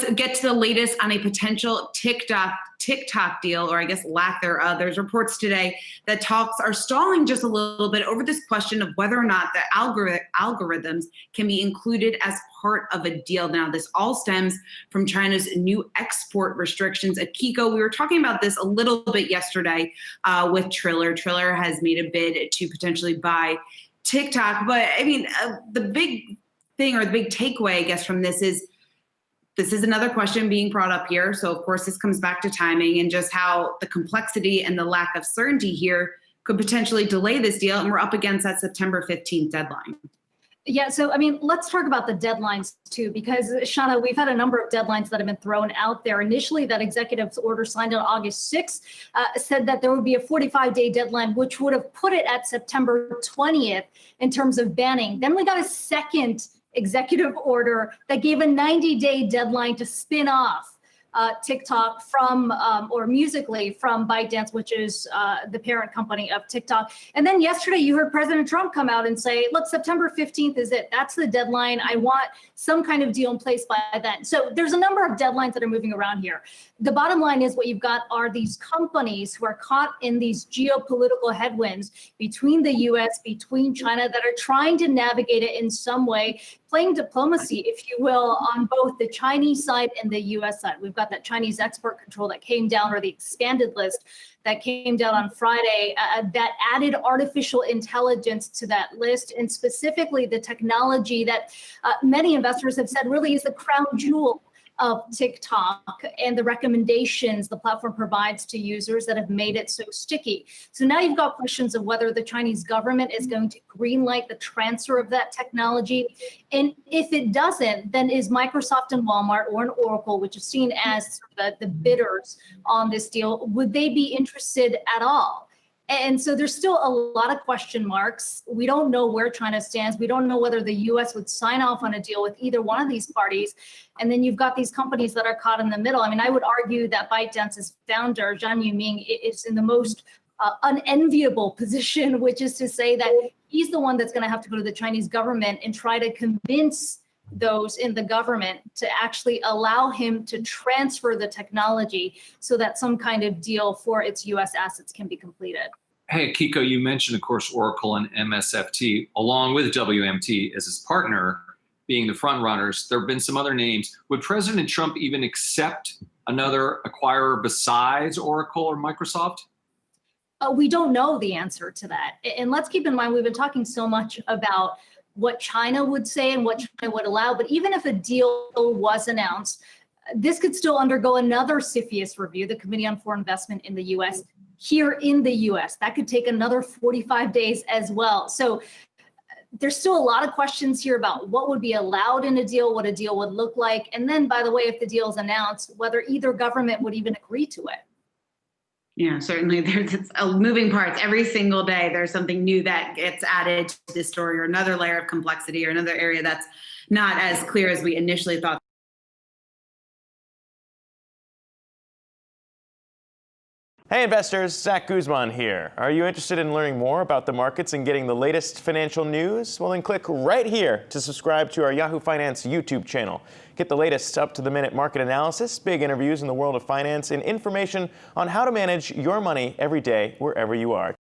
let's get to the latest on a potential TikTok deal, or I guess lack thereof. There's reports today that talks are stalling just a little bit over this question of whether or not the algorithms can be included as part of a deal. Now, this all stems from China's new export restrictions. Akiko, we were talking about this a little bit yesterday with Triller. Triller has made a bid to potentially buy TikTok. But I mean, the big thing, or the big takeaway, I guess, from this is another question being brought up here. So, of course, this comes back to timing and just how the complexity and the lack of certainty here could potentially delay this deal. And we're up against that September 15th deadline. Yeah, so, I mean, let's talk about the deadlines, too, because, Shauna, we've had a number of deadlines that have been thrown out there. Initially, that executive order signed on August 6th said that there would be a 45-day deadline, which would have put it at September 20th in terms of banning. Then we got a second executive order that gave a 90-day deadline to spin off TikTok from, or Musical.ly from ByteDance, which is the parent company of TikTok. And then yesterday you heard President Trump come out and say, look, September 15th is it. That's the deadline. I want some kind of deal in place by then. So there's a number of deadlines that are moving around here. The bottom line is what you've got are these companies who are caught in these geopolitical headwinds between the US, between China, that are trying to navigate it in some way, playing diplomacy, if you will, on both the Chinese side and the US side. We've got that Chinese export control that came down, or the expanded list that came down on Friday, that added artificial intelligence to that list, and specifically the technology that many investors have said really is the crown jewel of TikTok and the recommendations the platform provides to users that have made it so sticky. So now you've got questions of whether the Chinese government is going to greenlight the transfer of that technology. And if it doesn't, then is Microsoft and Walmart, or an Oracle, which is seen as the bidders on this deal, would they be interested at all? And so there's still a lot of question marks. We don't know where China stands. We don't know whether the US would sign off on a deal with either one of these parties. And then you've got these companies that are caught in the middle. I mean, I would argue that ByteDance's founder, Zhang Yuming, is in the most unenviable position, which is to say that he's the one that's going to have to go to the Chinese government and try to convince those in the government to actually allow him to transfer the technology so that some kind of deal for its US assets can be completed. Hey, Kiko, you mentioned, of course, Oracle and MSFT, along with WMT as his partner, being the front runners. There have been some other names. Would President Trump even accept another acquirer besides Oracle or Microsoft? We don't know the answer to that. And let's keep in mind, we've been talking so much about what China would say and what China would allow. But even if a deal was announced, this could still undergo another CFIUS review, the Committee on Foreign Investment in the US, here in the US. That could take another 45 days as well. So there's still a lot of questions here about what would be allowed in a deal, what a deal would look like. And then, by the way, if the deal is announced, whether either government would even agree to it. Yeah, certainly there's moving parts. Every single day there's something new that gets added to this story, or another layer of complexity, or another area that's not as clear as we initially thought. Hey investors, Zach Guzman here. Are you interested in learning more about the markets and getting the latest financial news? Well, then click right here to subscribe to our Yahoo Finance YouTube channel. Get the latest up-to-the-minute market analysis, big interviews in the world of finance, and information on how to manage your money every day wherever you are.